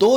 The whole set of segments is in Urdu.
2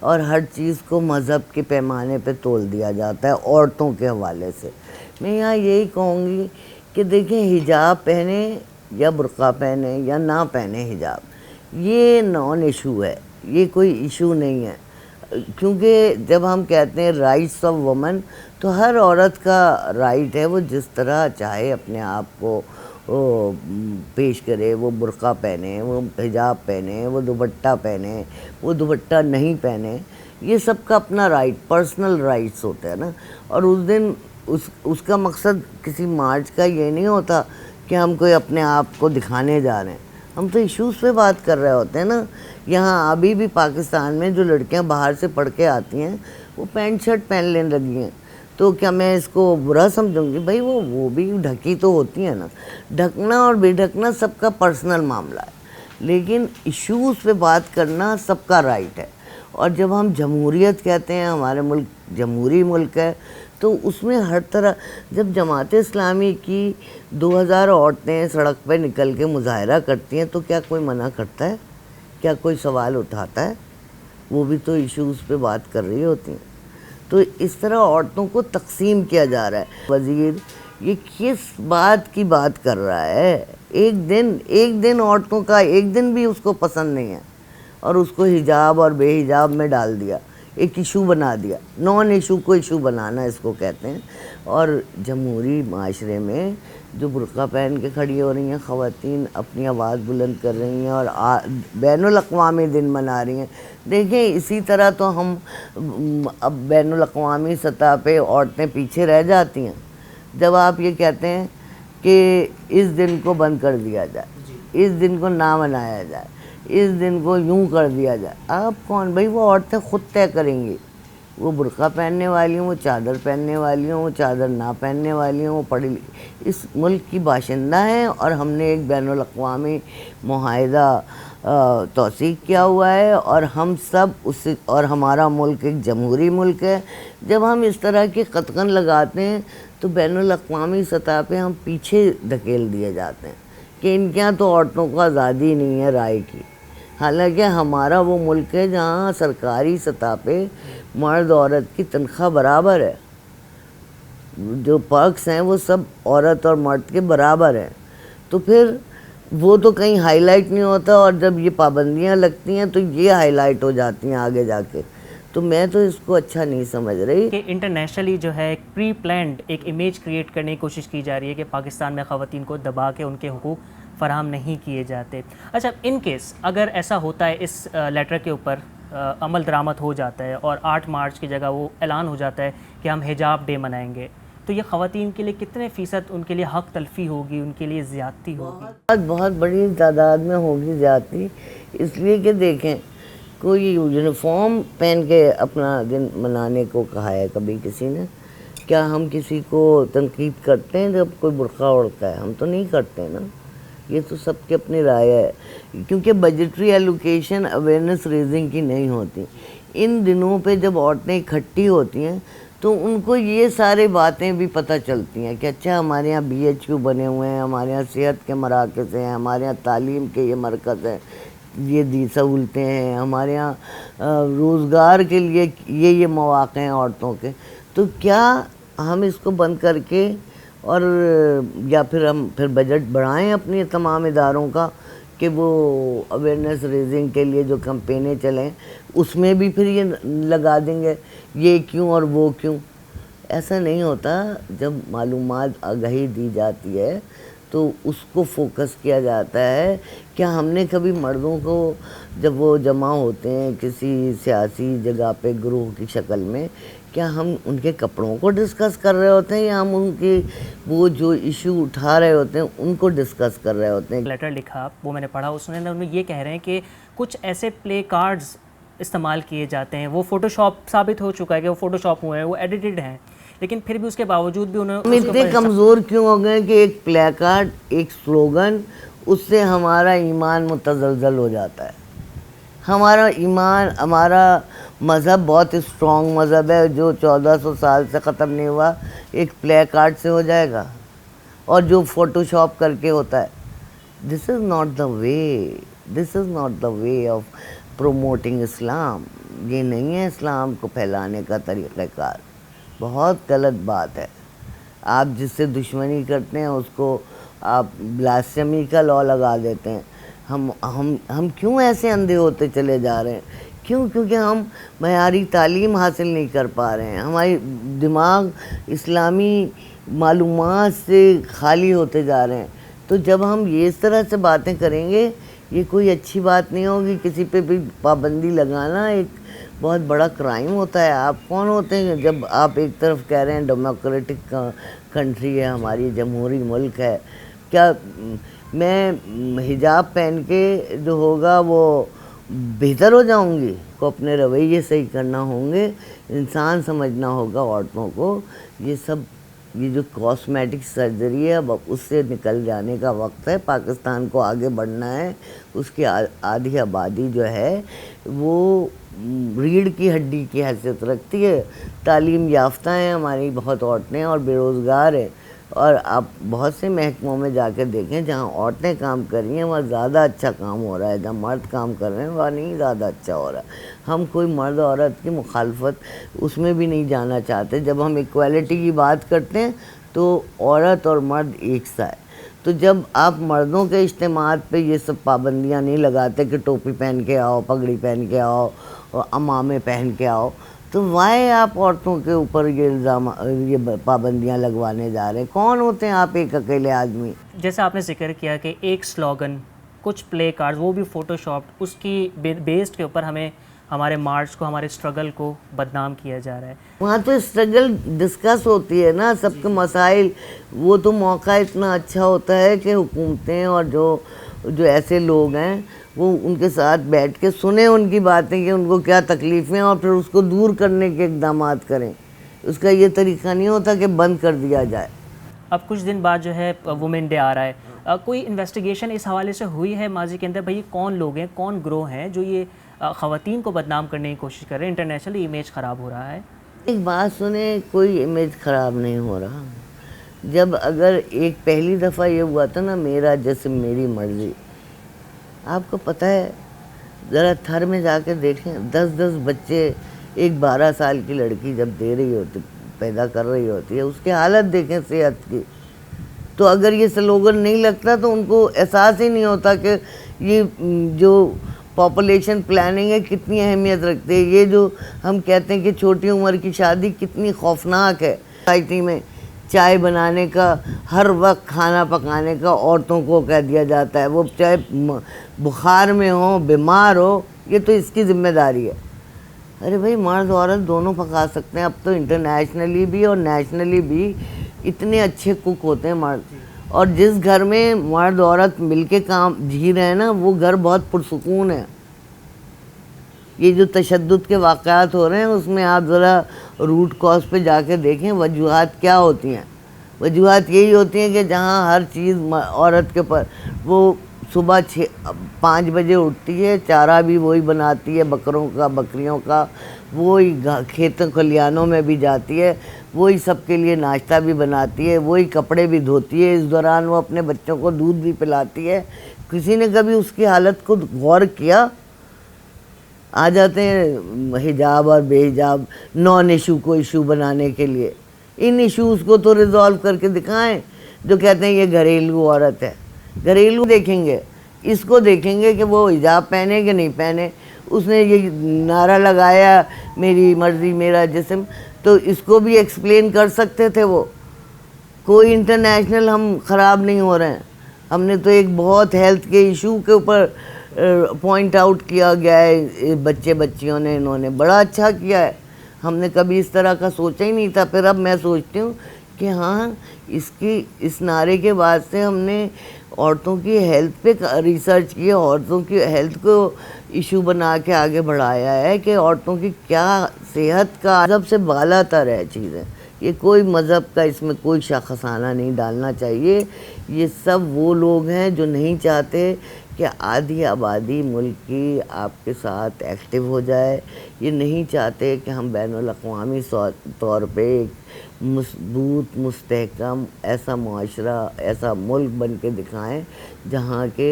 اور ہر چیز کو مذہب کے پیمانے پہ تول دیا جاتا ہے عورتوں کے حوالے سے. میں یہاں یہی کہوں گی کہ دیکھیں حجاب پہنے یا برقع پہنے یا نہ پہنے حجاب, یہ نان ایشو ہے, یہ کوئی ایشو نہیں ہے. کیونکہ جب ہم کہتے ہیں رائٹس آف وومن, تو ہر عورت کا رائٹ ہے وہ جس طرح چاہے اپنے آپ کو پیش کرے, وہ برقع پہنے, وہ حجاب پہنے, وہ دوپٹہ پہنے, وہ دوپٹہ نہیں پہنے, یہ سب کا اپنا رائٹ, پرسنل رائٹس ہوتے ہیں نا. اور اس دن اس کا مقصد کسی مارچ کا یہ نہیں ہوتا کہ ہم کوئی اپنے آپ کو دکھانے جا رہے ہیں, ہم تو ایشوز پہ بات کر رہے ہوتے ہیں نا. یہاں ابھی بھی پاکستان میں جو لڑکیاں باہر سے پڑھ کے آتی ہیں وہ پینٹ شرٹ پہننے لگی ہیں, تو کیا میں اس کو برا سمجھوں گی؟ بھائی وہ بھی ڈھکی تو ہوتی ہیں نا. ڈھکنا اور بے ڈھکنا سب کا پرسنل معاملہ ہے, لیکن ایشوز پہ بات کرنا سب کا رائٹ ہے. اور جب ہم جمہوریت کہتے ہیں, ہمارے ملک جمہوری ملک ہے, تو اس میں ہر طرح, جب جماعت اسلامی کی 2000 عورتیں سڑک پہ نکل کے مظاہرہ کرتی ہیں تو کیا کوئی منع کرتا ہے؟ کیا کوئی سوال اٹھاتا ہے؟ وہ بھی تو ایشوز پہ بات کر رہی ہوتی ہیں. تو اس طرح عورتوں کو تقسیم کیا جا رہا ہے. وزیر یہ کس بات کی بات کر رہا ہے؟ ایک دن عورتوں کا ایک دن بھی اس کو پسند نہیں ہے, اور اس کو حجاب اور بے حجاب میں ڈال دیا, ایک ایشو بنا دیا. نان ایشو کو ایشو بنانا اس کو کہتے ہیں. اور جمہوری معاشرے میں جو برقع پہن کے کھڑی ہو رہی ہیں خواتین, اپنی آواز بلند کر رہی ہیں اور بین الاقوامی دن منا رہی ہیں. دیکھیں اسی طرح تو ہم اب بین الاقوامی سطح پہ عورتیں پیچھے رہ جاتی ہیں جب آپ یہ کہتے ہیں کہ اس دن کو بند کر دیا جائے, اس دن کو نہ منایا جائے, اس دن کو یوں کر دیا جائے. آپ کون بھائی؟ وہ عورتیں خود طے کریں گی. وہ برقع پہننے والی ہوں, وہ چادر پہننے والی ہوں, وہ چادر نہ پہننے والی ہوں, وہ پڑھی اس ملک کی باشندہ ہیں, اور ہم نے ایک بین الاقوامی معاہدہ توثیق کیا ہوا ہے, اور ہم سب اس, اور ہمارا ملک ایک جمہوری ملک ہے. جب ہم اس طرح کے قطغن لگاتے ہیں تو بین الاقوامی سطح پہ ہم پیچھے دھکیل دیے جاتے ہیں کہ ان کے یہاں تو عورتوں کو آزادی نہیں ہے رائے کی. حالانکہ ہمارا وہ ملک ہے جہاں سرکاری سطح پہ مرد عورت کی تنخواہ برابر ہے, جو پرکس ہیں وہ سب عورت اور مرد کے برابر ہیں. تو پھر وہ تو کہیں ہائی لائٹ نہیں ہوتا, اور جب یہ پابندیاں لگتی ہیں تو یہ ہائی لائٹ ہو جاتی ہیں آگے جا کے. تو میں تو اس کو اچھا نہیں سمجھ رہی کہ انٹرنیشنلی جو ہے ایک پری پلانڈ ایک امیج کریٹ کرنے کی کوشش کی جا رہی ہے کہ پاکستان میں خواتین کو دبا کے ان کے حقوق فراہم نہیں کیے جاتے. اچھا, ان کیس اگر ایسا ہوتا ہے, اس لیٹر کے اوپر عمل درآمد ہو جاتا ہے اور 8 مارچ کی جگہ وہ اعلان ہو جاتا ہے کہ ہم حجاب ڈے منائیں گے, تو یہ خواتین کے لیے کتنے فیصد ان کے لیے حق تلفی ہوگی, ان کے لیے زیادتی ہوگی؟ بہت بڑی تعداد میں ہوگی زیادتی. اس لیے کہ دیکھیں, کوئی یونیفارم پہن کے اپنا دن منانے کو کہا ہے کبھی کسی نے؟ کیا ہم کسی کو تنقید کرتے ہیں جب کوئی برقع اوڑھتا ہے؟ ہم تو نہیں کرتے نا. یہ تو سب کی اپنی رائے ہے, کیونکہ بجٹری ایلوکیشن اویئرنیس ریزنگ کی نہیں ہوتی. ان دنوں پہ جب عورتیں اکٹھی ہوتی ہیں تو ان کو یہ سارے باتیں بھی پتہ چلتی ہیں کہ اچھا ہمارے یہاں BHQ بنے ہوئے ہیں, ہمارے یہاں صحت کے مراکز ہیں, ہمارے یہاں تعلیم کے یہ مرکز ہیں, یہ سہولتیں ہیں, ہمارے یہاں روزگار کے لیے یہ مواقع ہیں عورتوں کے. تو کیا ہم اس کو بند کر کے, اور یا پھر ہم بجٹ بڑھائیں اپنے تمام اداروں کا کہ وہ اویئرنیس ریزنگ کے لیے جو کمپینیں چلیں اس میں بھی پھر یہ لگا دیں گے یہ کیوں اور وہ کیوں؟ ایسا نہیں ہوتا. جب معلومات آگہی دی جاتی ہے تو اس کو فوکس کیا جاتا ہے. کیا ہم نے کبھی مردوں کو جب وہ جمع ہوتے ہیں کسی سیاسی جگہ پہ گروہ کی شکل میں, کیا ہم ان کے کپڑوں کو ڈسکس کر رہے ہوتے ہیں یا ہم ان کی وہ جو ایشو اٹھا رہے ہوتے ہیں ان کو ڈسکس کر رہے ہوتے ہیں؟ لیٹر لکھا وہ میں نے پڑھا, اس میں یہ کہہ رہے ہیں کہ کچھ ایسے پلے کارڈز استعمال کیے جاتے ہیں, وہ فوٹو شاپ ثابت ہو چکا ہے کہ وہ فوٹو شاپ ہوئے ہیں, وہ ایڈیٹڈ ہیں, لیکن پھر بھی اس کے باوجود بھی انہوں ہم اتنے کمزور کیوں ہو گئے کہ ایک پلے کارڈ, ایک سلوگن, اس سے ہمارا ایمان متزلزل ہو جاتا ہے. ہمارا ایمان, ہمارا مذہب بہت اسٹرانگ مذہب ہے جو 1400 سال سے ختم نہیں ہوا, ایک پلے کارڈ سے ہو جائے گا. اور جو فوٹو شاپ کر کے ہوتا ہے, this is not the way, this is not the way of promoting اسلام، یہ نہیں ہے اسلام کو پھیلانے کا طریقہ کار، بہت غلط بات ہے. آپ جس سے دشمنی کرتے ہیں اس کو آپ بلاسفیمی کا لا لگا دیتے ہیں. ہم کیوں ایسے اندھے ہوتے چلے جا رہے ہیں؟ کیونکہ ہم معیاری تعلیم حاصل نہیں کر پا رہے ہیں، ہماری دماغ اسلامی معلومات سے خالی ہوتے جا رہے ہیں. تو جب ہم یہ اس طرح سے باتیں کریں گے یہ کوئی اچھی بات نہیں ہوگی. کسی پہ بھی پابندی لگانا ایک بہت بڑا کرائم ہوتا ہے. آپ کون ہوتے ہیں جب آپ ایک طرف کہہ رہے ہیں ڈیموکریٹک کنٹری ہے ہماری، جمہوری ملک ہے؟ کیا میں حجاب پہن کے جو ہوگا وہ بہتر ہو جاؤں گی؟ کو اپنے رویے صحیح کرنا ہوں گے، انسان سمجھنا ہوگا عورتوں کو. یہ جو کاسمیٹک سرجری ہے اب اس سے نکل جانے کا وقت ہے. پاکستان کو آگے بڑھنا ہے. اس کی آدھی آبادی جو ہے وہ ریڑھ کی ہڈی کی حیثیت رکھتی ہے. تعلیم یافتہ ہیں ہماری بہت عورتیں اور بے روزگار ہیں. اور آپ بہت سے محکموں میں جا کے دیکھیں جہاں عورتیں کام کر رہی ہیں وہاں زیادہ اچھا کام ہو رہا ہے، جہاں مرد کام کر رہے ہیں وہاں نہیں زیادہ اچھا ہو رہا ہے. ہم کوئی مرد عورت کی مخالفت اس میں بھی نہیں جانا چاہتے. جب ہم ایکویلٹی کی بات کرتے ہیں تو عورت اور مرد ایک سا ہے. تو جب آپ مردوں کے اجتماعات پہ یہ سب پابندیاں نہیں لگاتے کہ ٹوپی پہن کے آؤ، پگڑی پہن کے آؤ اور عمامے پہن کے آؤ، تو وائی آپ عورتوں کے اوپر یہ پابندیاں لگوانے جا رہے ہیں؟ کون ہوتے ہیں آپ ایک اکیلے آدمی؟ جیسے آپ نے ذکر کیا کہ ایک سلوگن، کچھ پلے کارڈ، وہ بھی فوٹو شاپڈ، اس کی بیس کے اوپر ہمیں ہمارے مارچ کو، ہمارے اسٹرگل کو بدنام کیا جا رہا ہے. وہاں تو اسٹرگل ڈسکس ہوتی ہے نا، سب کے مسائل. وہ تو موقع اتنا اچھا ہوتا ہے کہ حکومتیں اور جو ایسے لوگ ہیں وہ ان کے ساتھ بیٹھ کے سنیں ان کی باتیں کہ ان کو کیا تکلیفیں، اور پھر اس کو دور کرنے کے اقدامات کریں. اس کا یہ طریقہ نہیں ہوتا کہ بند کر دیا جائے. اب کچھ دن بعد جو ہے وومن ڈے آ رہا ہے. کوئی انویسٹیگیشن اس حوالے سے ہوئی ہے ماضی کے اندر؟ بھئی کون لوگ ہیں، کون گروہ ہیں جو یہ خواتین کو بدنام کرنے کی کوشش کر رہے ہیں؟ انٹرنیشنلی امیج خراب ہو رہا ہے. ایک بات سنیں، کوئی امیج خراب نہیں ہو رہا. جب اگر ایک پہلی دفعہ یہ ہوا تھا نا میرا جسم میری مرضی، آپ کو پتہ ہے ذرا تھر میں جا کے دیکھیں 10 بچے ایک 12 سال کی لڑکی جب دے رہی ہوتی، پیدا کر رہی ہوتی ہے، اس کی حالت دیکھیں صحت کی. تو اگر یہ سلوگن نہیں لگتا تو ان کو احساس ہی نہیں ہوتا کہ یہ جو پاپولیشن پلاننگ ہے کتنی اہمیت رکھتے ہیں. یہ جو ہم کہتے ہیں کہ چھوٹی عمر کی شادی کتنی خوفناک ہے. سوسائٹی میں چائے بنانے کا، ہر وقت کھانا پکانے کا عورتوں کو کہہ دیا جاتا ہے. وہ چاہے بخار میں ہو، بیمار ہو، یہ تو اس کی ذمہ داری ہے. ارے بھائی مرد عورت دونوں پکا سکتے ہیں. اب تو انٹرنیشنلی بھی اور نیشنلی بھی اتنے اچھے کک ہوتے ہیں مرد. اور جس گھر میں مرد عورت مل کے کام جی رہے ہیں نا وہ گھر بہت پرسکون ہے. یہ جو تشدد کے واقعات ہو رہے ہیں اس میں آپ ذرا روٹ کاز پہ جا کے دیکھیں وجوہات کیا ہوتی ہیں. وجوہات یہی ہوتی ہیں کہ جہاں ہر چیز عورت کے پر، وہ صبح 5 بجے اٹھتی ہے، چارہ بھی وہی بناتی ہے بکروں کا بکریوں کا، وہی کھیتوں کھلیانوں میں بھی جاتی ہے، وہی سب کے لیے ناشتہ بھی بناتی ہے، وہی کپڑے بھی دھوتی ہے، اس دوران وہ اپنے بچوں کو دودھ بھی پلاتی ہے. کسی نے کبھی اس کی حالت کو غور کیا؟ آ جاتے ہیں حجاب اور بے حجاب نان ایشو کو ایشو بنانے کے لیے. ان ایشوز کو تو ریزالو کر کے دکھائیں. جو کہتے ہیں یہ گھریلو عورت ہے، گھریلو دیکھیں گے، اس کو دیکھیں گے کہ وہ حجاب پہنے کہ نہیں پہنے. اس نے یہ نعرہ لگایا میری مرضی میرا جسم، تو اس کو بھی ایکسپلین کر سکتے تھے. وہ کوئی انٹرنیشنل ہم خراب نہیں ہو رہے ہیں. ہم نے تو ایک بہت ہیلتھ کے ایشو کے اوپر پوائنٹ آؤٹ کیا گیا ہے. بچے بچیوں نے، انہوں نے بڑا اچھا کیا ہے. ہم نے کبھی اس طرح کا سوچا ہی نہیں تھا. پھر اب میں سوچتی ہوں کہ ہاں اس نعرے کے بعد سے ہم نے عورتوں کی ہیلتھ پہ ریسرچ کی، عورتوں کی ہیلتھ کو ایشو بنا کے آگے بڑھایا ہے کہ عورتوں کی کیا صحت کا سب سے بالا تر ہے چیزیں. یہ کوئی مذہب کا اس میں کوئی شاخسانہ نہیں ڈالنا چاہیے. یہ سب وہ لوگ ہیں جو نہیں چاہتے کہ آدھی آبادی ملک کی آپ کے ساتھ ایکٹیو ہو جائے. یہ نہیں چاہتے کہ ہم بین الاقوامی طور پہ ایک مضبوط مستحکم ایسا معاشرہ ایسا ملک بن کے دکھائیں جہاں کے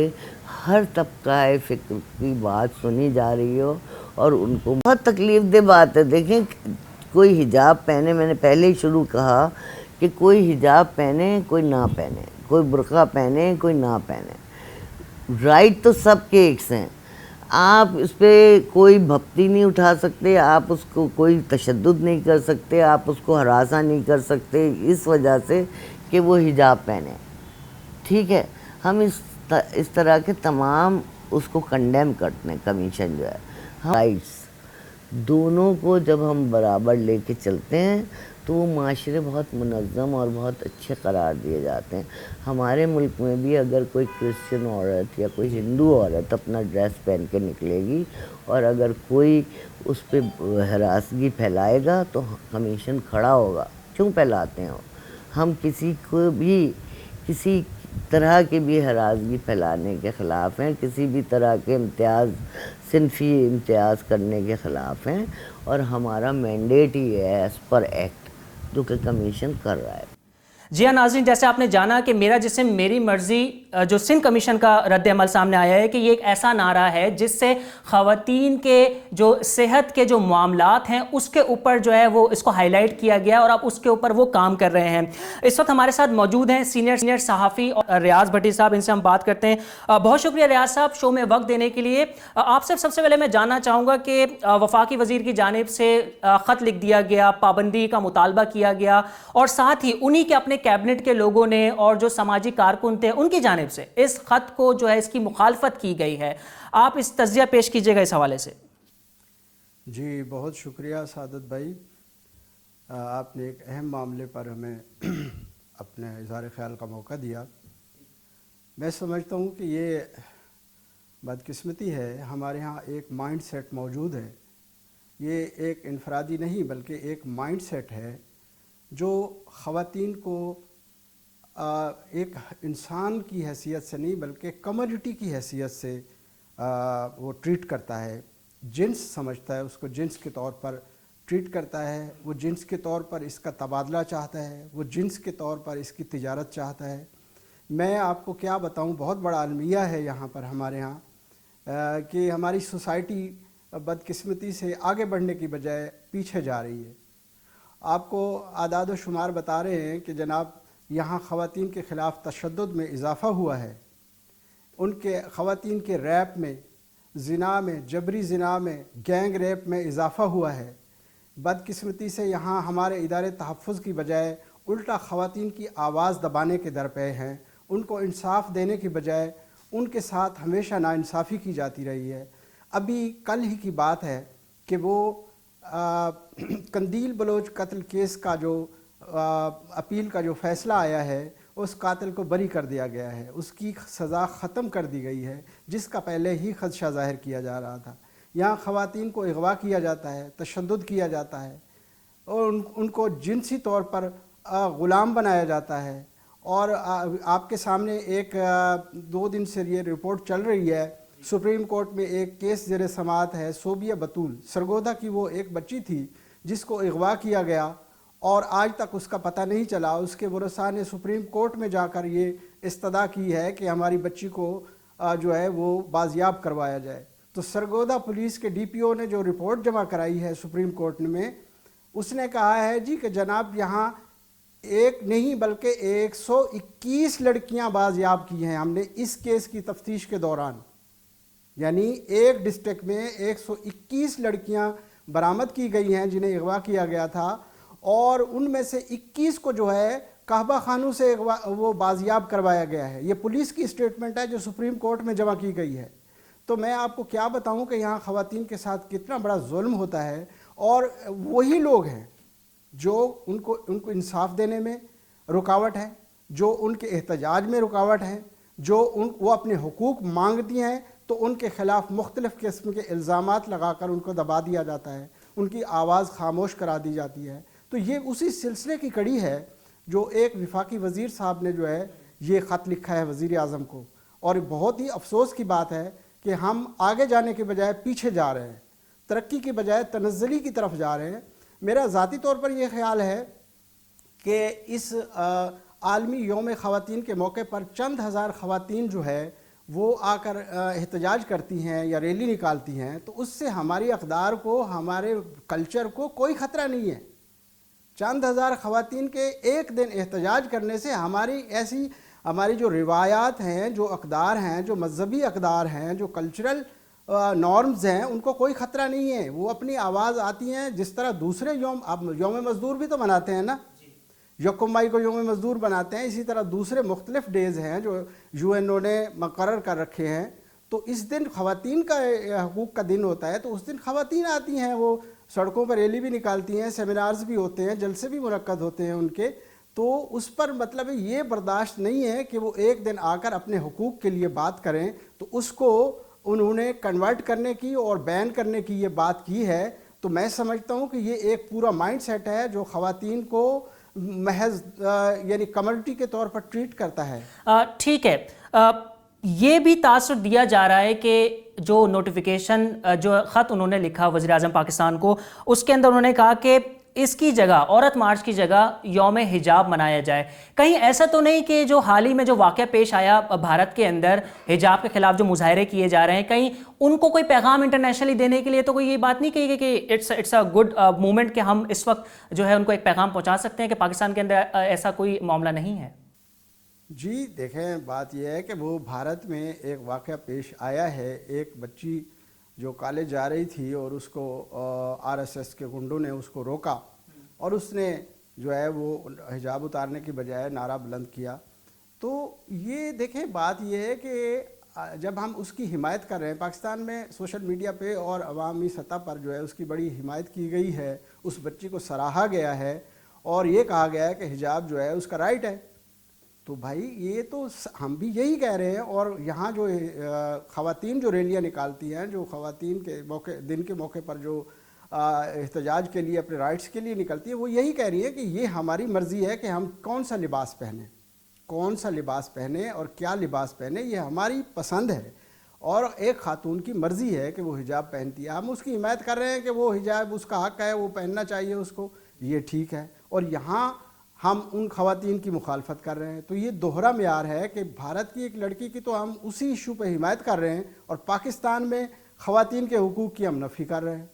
ہر طبقہ فکر کی بات سنی جا رہی ہو. اور ان کو بہت تکلیف دہ بات ہے. دیکھیں کوئی حجاب پہنے, میں نے پہلے ہی شروع کہا کہ کوئی حجاب پہنے کوئی نہ پہنے, کوئی برقع پہنے کوئی نہ پہنے, رائٹ تو سب کے ایک ہیں. آپ اس پہ کوئی بھپتی نہیں اٹھا سکتے, آپ اس کو کوئی تشدد نہیں کر سکتے, آپ اس کو ہراساں نہیں کر سکتے اس وجہ سے کہ وہ حجاب پہنے. ٹھیک ہے, ہم اس طرح کے تمام اس کو کنڈیم کرتے ہیں. کمیشن جو ہے رائٹس دونوں کو جب ہم برابر لے کے چلتے ہیں تو وہ معاشرے بہت منظم اور بہت اچھے قرار دیے جاتے ہیں. ہمارے ملک میں بھی اگر کوئی کرسچن عورت یا کوئی ہندو عورت اپنا ڈریس پہن کے نکلے گی اور اگر کوئی اس پہ ہراسگی پھیلائے گا تو کمیشن کھڑا ہوگا. کیوں پھیلاتے ہیں؟ ہم کسی کو بھی کسی طرح کی بھی ہراسگی پھیلانے کے خلاف ہیں, کسی بھی طرح کے صنفی امتیاز کرنے کے خلاف ہیں, اور ہمارا مینڈیٹ ہی ہے ایز پر ایکٹ جو کہ کمیشن کر رہا ہے. جی ہاں ناظرین, جیسے آپ نے جانا کہ میرا جسم میری مرضی, جو سندھ کمیشن کا رد عمل سامنے آیا ہے کہ یہ ایک ایسا نعرہ ہے جس سے خواتین کے جو صحت کے جو معاملات ہیں اس کے اوپر جو ہے وہ اس کو ہائی لائٹ کیا گیا اور اب اس کے اوپر وہ کام کر رہے ہیں. اس وقت ہمارے ساتھ موجود ہیں سینئر صحافی ریاض بھٹی صاحب, ان سے ہم بات کرتے ہیں. بہت شکریہ ریاض صاحب شو میں وقت دینے کے لیے. آپ سے سب سے پہلے میں جاننا چاہوں گا کہ وفاقی وزیر کی جانب سے خط لکھ دیا گیا, پابندی کا مطالبہ کیا گیا, اور ساتھ ہی انہی کے اپنے کیبنٹ کے لوگوں نے اور جو سماجی کارکن تھے ان کی جانب سے اس خط کو جو ہے اس کی مخالفت کی گئی ہے. آپ اس تجزیہ پیش کیجئے گا اس حوالے سے. جی بہت شکریہ سعادت بھائی, آپ نے ایک اہم معاملے پر ہمیں اپنے اظہار خیال کا موقع دیا. میں سمجھتا ہوں کہ یہ بدقسمتی ہے, ہمارے ہاں ایک مائنڈ سیٹ موجود ہے. یہ ایک انفرادی نہیں بلکہ ایک مائنڈ سیٹ ہے جو خواتین کو ایک انسان کی حیثیت سے نہیں بلکہ کموڈٹی کی حیثیت سے وہ ٹریٹ کرتا ہے. جنس سمجھتا ہے, اس کو جنس کے طور پر ٹریٹ کرتا ہے, وہ جنس کے طور پر اس کا تبادلہ چاہتا ہے, وہ جنس کے طور پر اس کی تجارت چاہتا ہے. میں آپ کو کیا بتاؤں, بہت بڑا المیہ ہے یہاں پر ہمارے ہاں کہ ہماری سوسائٹی بدقسمتی سے آگے بڑھنے کی بجائے پیچھے جا رہی ہے. آپ کو اعداد و شمار بتا رہے ہیں کہ جناب یہاں خواتین کے خلاف تشدد میں اضافہ ہوا ہے, ان کے خواتین کے ریپ میں, زنا میں, جبری زنا میں, گینگ ریپ میں اضافہ ہوا ہے. بدقسمتی سے یہاں ہمارے ادارے تحفظ کی بجائے الٹا خواتین کی آواز دبانے کے درپے ہیں. ان کو انصاف دینے کی بجائے ان کے ساتھ ہمیشہ ناانصافی کی جاتی رہی ہے. ابھی کل ہی کی بات ہے کہ وہ قندیل بلوچ قتل کیس کا جو اپیل کا جو فیصلہ آیا ہے اس قاتل کو بری کر دیا گیا ہے, اس کی سزا ختم کر دی گئی ہے جس کا پہلے ہی خدشہ ظاہر کیا جا رہا تھا. یہاں خواتین کو اغوا کیا جاتا ہے, تشدد کیا جاتا ہے اور ان کو جنسی طور پر غلام بنایا جاتا ہے. اور آپ کے سامنے ایک 2 دن سے یہ رپورٹ چل رہی ہے, سپریم کورٹ میں ایک کیس زیر سماعت ہے, صوبیہ بطول سرگودا کی وہ ایک بچی تھی جس کو اغوا کیا گیا اور آج تک اس کا پتہ نہیں چلا. اس کے ورثاء نے سپریم کورٹ میں جا کر یہ استدعا کی ہے کہ ہماری بچی کو جو ہے وہ بازیاب کروایا جائے. تو سرگودا پولیس کے DPO نے جو رپورٹ جمع کرائی ہے سپریم کورٹ میں, اس نے کہا ہے جی کہ جناب یہاں ایک نہیں بلکہ 121 لڑکیاں بازیاب کی ہیں ہم نے اس کیس کی تفتیش کے دوران. یعنی ایک ڈسٹرکٹ میں 121 لڑکیاں برآمد کی گئی ہیں جنہیں اغوا کیا گیا تھا, اور ان میں سے 21 کو جو ہے قحبہ خانوں سے وہ بازیاب کروایا گیا ہے. یہ پولیس کی اسٹیٹمنٹ ہے جو سپریم کورٹ میں جمع کی گئی ہے. تو میں آپ کو کیا بتاؤں کہ یہاں خواتین کے ساتھ کتنا بڑا ظلم ہوتا ہے, اور وہی لوگ ہیں جو ان کو انصاف دینے میں رکاوٹ ہے, جو ان کے احتجاج میں رکاوٹ ہے, جو وہ اپنے حقوق مانگتی ہیں تو ان کے خلاف مختلف قسم کے الزامات لگا کر ان کو دبا دیا جاتا ہے, ان کی آواز خاموش کرا دی جاتی ہے. تو یہ اسی سلسلے کی کڑی ہے جو ایک وفاقی وزیر صاحب نے جو ہے یہ خط لکھا ہے وزیر اعظم کو, اور بہت ہی افسوس کی بات ہے کہ ہم آگے جانے کے بجائے پیچھے جا رہے ہیں، ترقی کی بجائے تنزلی کی طرف جا رہے ہیں۔ میرا ذاتی طور پر یہ خیال ہے کہ اس عالمی یوم خواتین کے موقع پر چند ہزار خواتین جو ہے وہ آ کر احتجاج کرتی ہیں یا ریلی نکالتی ہیں، تو اس سے ہماری اقدار کو، ہمارے کلچر کو کوئی خطرہ نہیں ہے۔ چند ہزار خواتین کے ایک دن احتجاج کرنے سے ہماری جو روایات ہیں، جو اقدار ہیں، جو مذہبی اقدار ہیں، جو کلچرل نارمز ہیں، ان کو کوئی خطرہ نہیں ہے۔ وہ اپنی آواز آتی ہیں، جس طرح دوسرے یوم مزدور بھی تو مناتے ہیں نا، یکم مئی کو یوم مزدور بناتے ہیں، اسی طرح دوسرے مختلف ڈیز ہیں جو UN نے مقرر کر رکھے ہیں۔ تو اس دن خواتین کا حقوق کا دن ہوتا ہے، تو اس دن خواتین آتی ہیں، وہ سڑکوں پر ریلی بھی نکالتی ہیں، سیمینارز بھی ہوتے ہیں، جلسے بھی منعقد ہوتے ہیں ان کے۔ تو اس پر مطلب یہ برداشت نہیں ہے کہ وہ ایک دن آ کر اپنے حقوق کے لیے بات کریں، تو اس کو انہوں نے کنورٹ کرنے کی اور بین کرنے کی یہ بات کی ہے۔ تو میں سمجھتا ہوں کہ یہ ایک پورا مائنڈ سیٹ ہے جو خواتین کو محض یعنی کموڈٹی کے طور پر ٹریٹ کرتا ہے۔ ٹھیک ہے، یہ بھی تاثر دیا جا رہا ہے کہ جو نوٹیفیکیشن، جو خط انہوں نے لکھا وزیر اعظم پاکستان کو، اس کے اندر انہوں نے کہا کہ اس کی جگہ، عورت مارچ کی جگہ یوم حجاب منایا جائے۔ کہیں ایسا تو نہیں کہ جو حال ہی میں جو واقعہ پیش آیا بھارت کے اندر حجاب کے خلاف جو مظاہرے کیے جا رہے ہیں، کہیں ان کو کوئی پیغام انٹرنیشنلی دینے کے لیے تو کوئی یہ بات نہیں کہی گئی کہ اٹس اے گڈ مومنٹ کہ ہم اس وقت جو ہے ان کو ایک پیغام پہنچا سکتے ہیں کہ پاکستان کے اندر ایسا کوئی معاملہ نہیں ہے؟ جی دیکھیں، بات یہ ہے کہ وہ بھارت میں ایک واقعہ پیش آیا ہے، ایک بچی جو کالج جا رہی تھی اور اس کو RSS کے گنڈوں نے اس کو روکا، اور اس نے جو ہے وہ حجاب اتارنے کی بجائے نعرہ بلند کیا۔ تو یہ دیکھیں، بات یہ ہے کہ جب ہم اس کی حمایت کر رہے ہیں، پاکستان میں سوشل میڈیا پہ اور عوامی سطح پر جو ہے اس کی بڑی حمایت کی گئی ہے، اس بچی کو سراہا گیا ہے اور یہ کہا گیا ہے کہ حجاب جو ہے اس کا رائٹ ہے۔ تو بھائی یہ تو ہم بھی یہی کہہ رہے ہیں، اور یہاں جو خواتین جو ریلیاں نکالتی ہیں، جو خواتین کے دن کے موقع پر جو احتجاج کے لیے، اپنے رائٹس کے لیے نکلتی ہیں، وہ یہی کہہ رہی ہے کہ یہ ہماری مرضی ہے کہ ہم کون سا لباس پہنیں اور کیا لباس پہنیں، یہ ہماری پسند ہے، اور ایک خاتون کی مرضی ہے کہ وہ حجاب پہنتی ہے۔ ہم اس کی حمایت کر رہے ہیں کہ وہ حجاب اس کا حق ہے، وہ پہننا چاہیے اس کو، یہ ٹھیک ہے، اور یہاں ہم ان خواتین کی مخالفت کر رہے ہیں۔ تو یہ دوہرا معیار ہے کہ بھارت کی ایک لڑکی کی تو ہم اسی ایشو پہ حمایت کر رہے ہیں، اور پاکستان میں خواتین کے حقوق کی ہم نفی کر رہے ہیں۔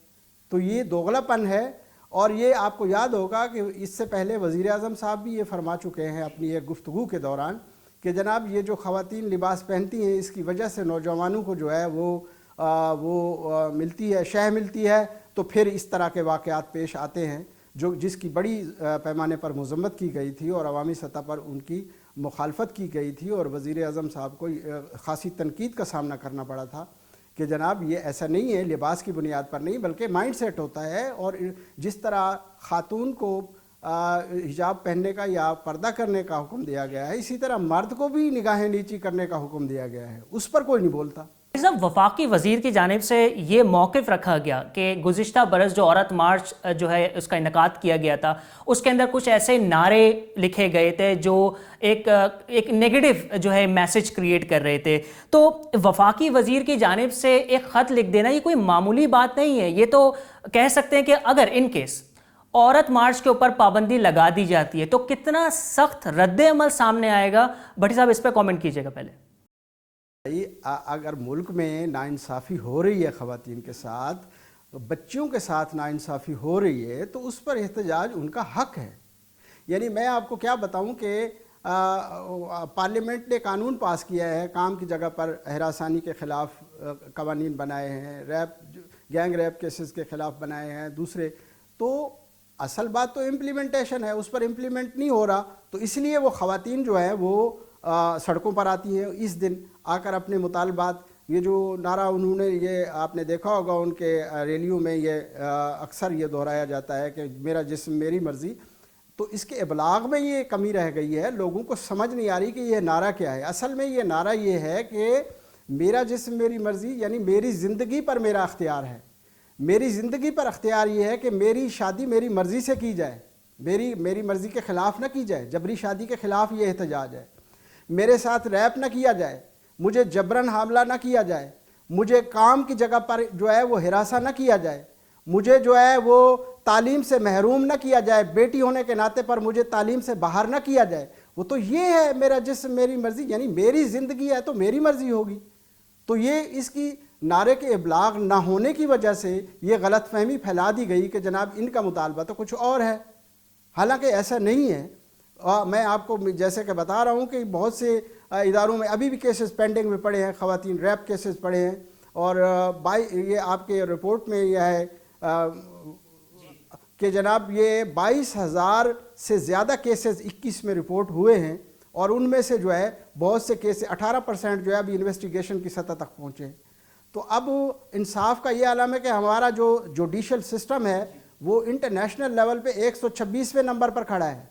تو یہ دوغلا پن ہے، اور یہ آپ کو یاد ہوگا کہ اس سے پہلے وزیر اعظم صاحب بھی یہ فرما چکے ہیں اپنی ایک گفتگو کے دوران کہ جناب یہ جو خواتین لباس پہنتی ہیں، اس کی وجہ سے نوجوانوں کو جو ہے وہ ملتی ہے، شہ ملتی ہے، تو پھر اس طرح کے واقعات پیش آتے ہیں جس کی بڑی پیمانے پر مذمت کی گئی تھی اور عوامی سطح پر ان کی مخالفت کی گئی تھی، اور وزیر اعظم صاحب کو خاصی تنقید کا سامنا کرنا پڑا تھا کہ جناب یہ ایسا نہیں ہے، لباس کی بنیاد پر نہیں بلکہ مائنڈ سیٹ ہوتا ہے، اور جس طرح خاتون کو حجاب پہننے کا یا پردہ کرنے کا حکم دیا گیا ہے، اسی طرح مرد کو بھی نگاہیں نیچی کرنے کا حکم دیا گیا ہے، اس پر کوئی نہیں بولتا۔ وفاقی وزیر کی جانب سے یہ موقف رکھا گیا کہ گزشتہ برس جو عورت مارچ جو ہے اس کا انعقاد کیا گیا تھا، اس کے اندر کچھ ایسے نعرے لکھے گئے تھے جو ایک نیگیٹو جو ہے میسج کریٹ کر رہے تھے۔ تو وفاقی وزیر کی جانب سے ایک خط لکھ دینا یہ کوئی معمولی بات نہیں ہے۔ یہ تو کہہ سکتے ہیں کہ اگر ان کیس عورت مارچ کے اوپر پابندی لگا دی جاتی ہے تو کتنا سخت رد عمل سامنے آئے گا۔ بھٹی صاحب اس پہ کامنٹ کیجئے گا پہلے۔ اگر ملک میں ناانصافی ہو رہی ہے خواتین کے ساتھ، بچیوں کے ساتھ ناانصافی ہو رہی ہے، تو اس پر احتجاج ان کا حق ہے۔ یعنی میں آپ کو کیا بتاؤں کہ پارلیمنٹ نے قانون پاس کیا ہے، کام کی جگہ پر ہراسانی کے خلاف قوانین بنائے ہیں، گینگ ریپ کیسز کے خلاف بنائے ہیں دوسرے، تو اصل بات تو امپلیمنٹیشن ہے، اس پر امپلیمنٹ نہیں ہو رہا، تو اس لیے وہ خواتین جو ہیں وہ سڑکوں پر آتی ہیں اس دن آ کر اپنے مطالبات، یہ جو نعرہ انہوں نے، یہ آپ نے دیکھا ہوگا ان کے ریلیوں میں یہ اکثر یہ دہرایا جاتا ہے کہ میرا جسم میری مرضی، تو اس کے ابلاغ میں یہ کمی رہ گئی ہے، لوگوں کو سمجھ نہیں آ رہی کہ یہ نعرہ کیا ہے۔ اصل میں یہ نعرہ یہ ہے کہ میرا جسم میری مرضی، یعنی میری زندگی پر میرا اختیار ہے، میری زندگی پر اختیار یہ ہے کہ میری شادی میری مرضی سے کی جائے، میری مرضی کے خلاف نہ کی جائے، جبری شادی کے خلاف یہ احتجاج ہے، میرے ساتھ ریپ نہ کیا جائے، مجھے جبرن حاملہ نہ کیا جائے, مجھے کام کی جگہ پر جو ہے وہ ہراساں نہ کیا جائے, مجھے جو ہے وہ تعلیم سے محروم نہ کیا جائے, بیٹی ہونے کے ناطے پر مجھے تعلیم سے باہر نہ کیا جائے. وہ تو یہ ہے میرا جسم میری مرضی, یعنی میری زندگی ہے تو میری مرضی ہوگی. تو یہ اس کی نعرے کے ابلاغ نہ ہونے کی وجہ سے یہ غلط فہمی پھیلا دی گئی کہ جناب ان کا مطالبہ تو کچھ اور ہے, حالانکہ ایسا نہیں ہے. میں آپ کو جیسے کہ بتا رہا ہوں کہ بہت سے اداروں میں ابھی بھی کیسز پینڈنگ میں پڑے ہیں, خواتین ریپ کیسز پڑے ہیں, اور یہ آپ کے رپورٹ میں یہ ہے کہ جناب یہ 22,000 سے زیادہ کیسز 21 میں رپورٹ ہوئے ہیں, اور ان میں سے جو ہے بہت سے کیسز 18% جو ہے ابھی انویسٹیگیشن کی سطح تک پہنچے. تو اب انصاف کا یہ عالم ہے کہ ہمارا جو جوڈیشل سسٹم ہے وہ انٹرنیشنل لیول پہ 126ویں نمبر پر کھڑا ہے,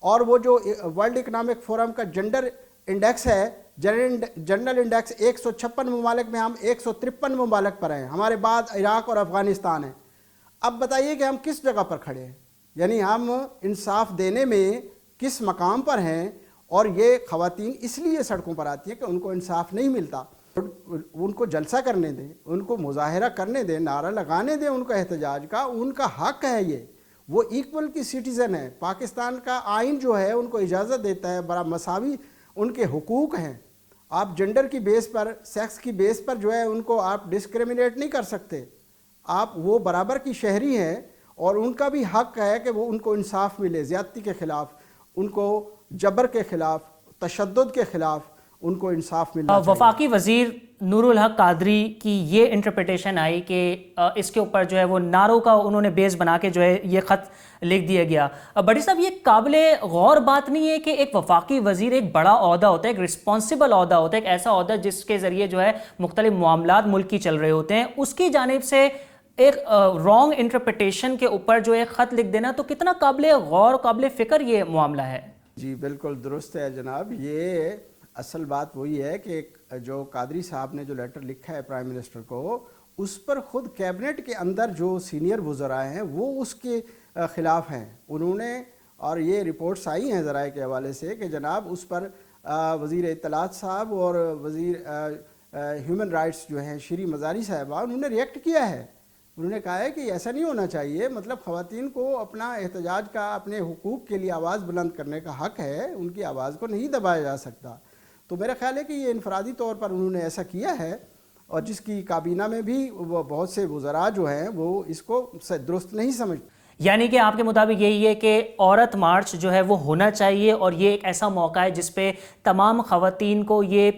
اور وہ جو ورلڈ اکنامک فورم کا جنڈر انڈیکس ہے, جنرل انڈیکس 156 ممالک میں ہم 153 ممالک پر ہیں, ہمارے بعد عراق اور افغانستان ہیں. اب بتائیے کہ ہم کس جگہ پر کھڑے ہیں, یعنی ہم انصاف دینے میں کس مقام پر ہیں. اور یہ خواتین اس لیے سڑکوں پر آتی ہیں کہ ان کو انصاف نہیں ملتا. ان کو جلسہ کرنے دیں, ان کو مظاہرہ کرنے دیں, نعرہ لگانے دیں ان کا احتجاج کا, ان کا حق ہے یہ, وہ ایکول کی سٹیزن ہے. پاکستان کا آئین جو ہے ان کو اجازت دیتا ہے, بڑا مساوی ان کے حقوق ہیں. آپ جنڈر کی بیس پر, سیکس کی بیس پر جو ہے ان کو آپ ڈسکریمنیٹ نہیں کر سکتے. آپ وہ برابر کی شہری ہیں, اور ان کا بھی حق ہے کہ وہ ان کو انصاف ملے, زیادتی کے خلاف, ان کو جبر کے خلاف, تشدد کے خلاف ان کو انصاف ملنا چاہیے. وفاقی وزیر نور الحق قادری کی یہ انٹرپریٹیشن آئی کہ اس کے اوپر جو ہے وہ نعروں کا انہوں نے بیس بنا کے جو ہے یہ خط لکھ دیا گیا. بڑی صاحب یہ قابل غور بات نہیں ہے کہ ایک وفاقی وزیر ایک بڑا عہدہ ہوتا ہے, ایک رسپانسبل عہدہ ہوتا ہے, ایک ایسا عہدہ جس کے ذریعے جو ہے مختلف معاملات ملک کی چل رہے ہوتے ہیں, اس کی جانب سے ایک رانگ انٹرپریٹیشن کے اوپر جو ایک خط لکھ دینا تو کتنا قابل غور, قابل فکر یہ معاملہ ہے؟ جی بالکل درست ہے جناب. یہ اصل بات وہی ہے کہ جو قادری صاحب نے جو لیٹر لکھا ہے پرائم منسٹر کو, اس پر خود کیبنٹ کے اندر جو سینئر وزراء ہیں وہ اس کے خلاف ہیں. انہوں نے, اور یہ رپورٹس آئی ہیں ذرائع کے حوالے سے کہ جناب اس پر وزیر اطلاعات صاحب اور وزیر ہیومن رائٹس جو ہیں شری مزاری صاحبہ, انہوں نے ریئیکٹ کیا ہے. انہوں نے کہا ہے کہ ایسا نہیں ہونا چاہیے, مطلب خواتین کو اپنا احتجاج کا, اپنے حقوق کے لیے آواز بلند کرنے کا حق ہے, ان کی آواز کو نہیں دبایا جا سکتا. تو میرا خیال ہے کہ یہ انفرادی طور پر انہوں نے ایسا کیا ہے, اور جس کی کابینہ میں بھی وہ بہت سے وزراء جو ہیں وہ اس کو درست نہیں سمجھتے. یعنی کہ آپ کے مطابق یہی ہے کہ عورت مارچ جو ہے وہ ہونا چاہیے, اور یہ ایک ایسا موقع ہے جس پہ تمام خواتین کو یہ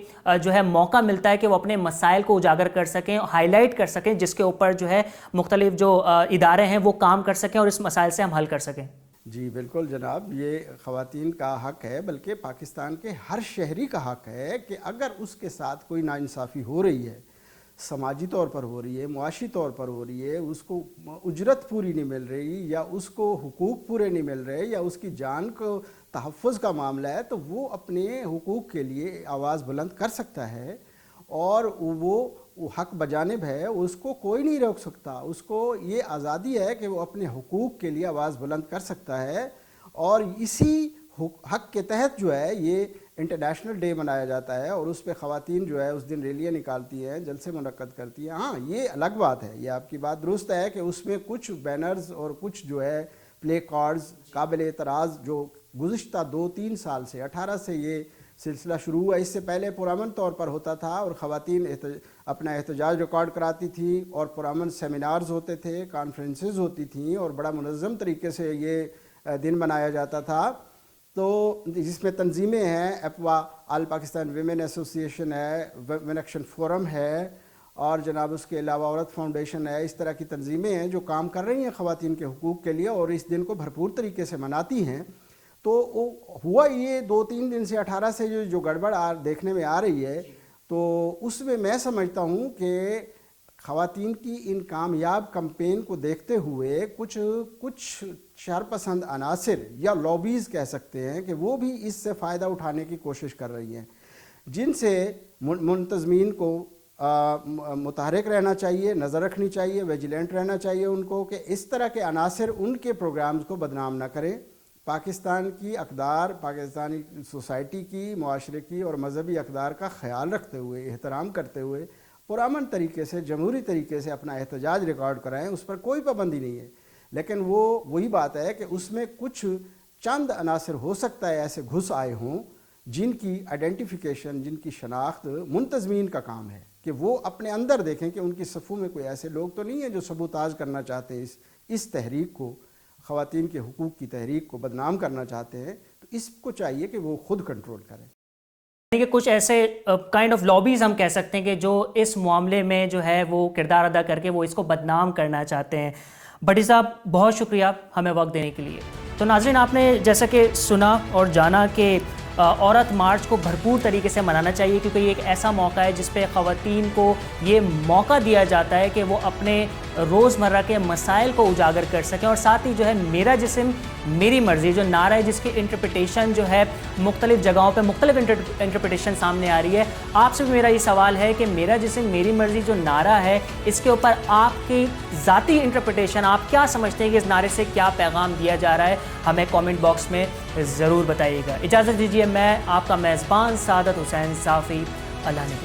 جو ہے موقع ملتا ہے کہ وہ اپنے مسائل کو اجاگر کر سکیں, ہائی لائٹ کر سکیں, جس کے اوپر جو ہے مختلف جو ادارے ہیں وہ کام کر سکیں اور اس مسائل سے ہم حل کر سکیں. جی بالکل جناب, یہ خواتین کا حق ہے, بلکہ پاکستان کے ہر شہری کا حق ہے کہ اگر اس کے ساتھ کوئی ناانصافی ہو رہی ہے, سماجی طور پر ہو رہی ہے, معاشی طور پر ہو رہی ہے, اس کو اجرت پوری نہیں مل رہی, یا اس کو حقوق پورے نہیں مل رہے, یا اس کی جان کو تحفظ کا معاملہ ہے, تو وہ اپنے حقوق کے لیے آواز بلند کر سکتا ہے, اور وہ حق بجانب ہے, اس کو کوئی نہیں روک سکتا. اس کو یہ آزادی ہے کہ وہ اپنے حقوق کے لیے آواز بلند کر سکتا ہے, اور اسی حق کے تحت جو ہے یہ انٹرنیشنل ڈے منایا جاتا ہے, اور اس پہ خواتین جو ہے اس دن ریلیاں نکالتی ہیں, جلسے منعقد کرتی ہیں. ہاں یہ الگ بات ہے, یہ آپ کی بات درست ہے کہ اس میں کچھ بینرز اور کچھ جو ہے پلے کارڈز قابل اعتراض جو گزشتہ 2-3 سال سے 18 سے یہ سلسلہ شروع ہوا, اس سے پہلے پرامن طور پر ہوتا تھا, اور خواتین اپنا احتجاج ریکارڈ کراتی تھیں, اور پرامن سیمینارز ہوتے تھے, کانفرنسز ہوتی تھیں, اور بڑا منظم طریقے سے یہ دن منایا جاتا تھا. تو جس میں تنظیمیں ہیں, اپوا آل پاکستان ویمن ایسوسی ایشن ہے, ویمن ایکشن فورم ہے, اور جناب اس کے علاوہ عورت فاؤنڈیشن ہے. اس طرح کی تنظیمیں ہیں جو کام کر رہی ہیں خواتین کے حقوق کے لیے, اور اس دن کو بھرپور طریقے سے مناتی ہیں. تو ہوا یہ 2-3 دن سے 18 سے جو گڑبڑ دیکھنے میں آ رہی ہے, تو اس میں میں سمجھتا ہوں کہ خواتین کی ان کامیاب کمپین کو دیکھتے ہوئے کچھ شرپسند عناصر یا لابیز کہہ سکتے ہیں کہ وہ بھی اس سے فائدہ اٹھانے کی کوشش کر رہی ہیں, جن سے منتظمین کو متحرک رہنا چاہیے, نظر رکھنی چاہیے, ویجیلنٹ رہنا چاہیے ان کو, کہ اس طرح کے عناصر ان کے پروگرامز کو بدنام نہ کریں, پاکستان کی اقدار، پاکستانی سوسائٹی کی، معاشرے کی اور مذہبی اقدار کا خیال رکھتے ہوئے، احترام کرتے ہوئے پرامن طریقے سے، جمہوری طریقے سے اپنا احتجاج ریکارڈ کرائیں، اس پر کوئی پابندی نہیں ہے. لیکن وہی بات ہے کہ اس میں کچھ چند عناصر ہو سکتا ہے ایسے گھس آئے ہوں جن کی آئیڈینٹیفیکیشن، جن کی شناخت منتظمین کا کام ہے کہ وہ اپنے اندر دیکھیں کہ ان کی صفوں میں کوئی ایسے لوگ تو نہیں ہیں جو سبوتاژ کرنا چاہتے ہیں اس تحریک کو، خواتین کے حقوق کی تحریک کو بدنام کرنا چاہتے ہیں. تو اس کو چاہیے کہ وہ خود کنٹرول کریں. کہ کچھ ایسے کائنڈ آف لابیز ہم کہہ سکتے ہیں کہ جو اس معاملے میں جو ہے وہ کردار ادا کر کے وہ اس کو بدنام کرنا چاہتے ہیں. بھٹی صاحب بہت شکریہ ہمیں وقت دینے کے لیے. تو ناظرین، آپ نے جیسا کہ سنا اور جانا کہ عورت مارچ کو بھرپور طریقے سے منانا چاہیے، کیونکہ یہ ایک ایسا موقع ہے جس پہ خواتین کو یہ موقع دیا جاتا ہے کہ وہ اپنے روزمرہ کے مسائل کو اجاگر کر سکیں. اور ساتھ ہی جو ہے میرا جسم میری مرضی جو نعرہ ہے، جس کی انٹرپریٹیشن جو ہے مختلف جگہوں پہ مختلف انٹرپریٹیشن سامنے آ رہی ہے. آپ سے بھی میرا یہ سوال ہے کہ میرا جسم میری مرضی جو نعرہ ہے، اس کے اوپر آپ کی ذاتی انٹرپریٹیشن، آپ کیا سمجھتے ہیں کہ اس نعرے سے کیا پیغام دیا جا رہا ہے؟ ہمیں کامنٹ باکس میں ضرور بتائیے گا. اجازت دیجیے، میں آپ کا میزبان سعادت حسین صافی، اللہ نے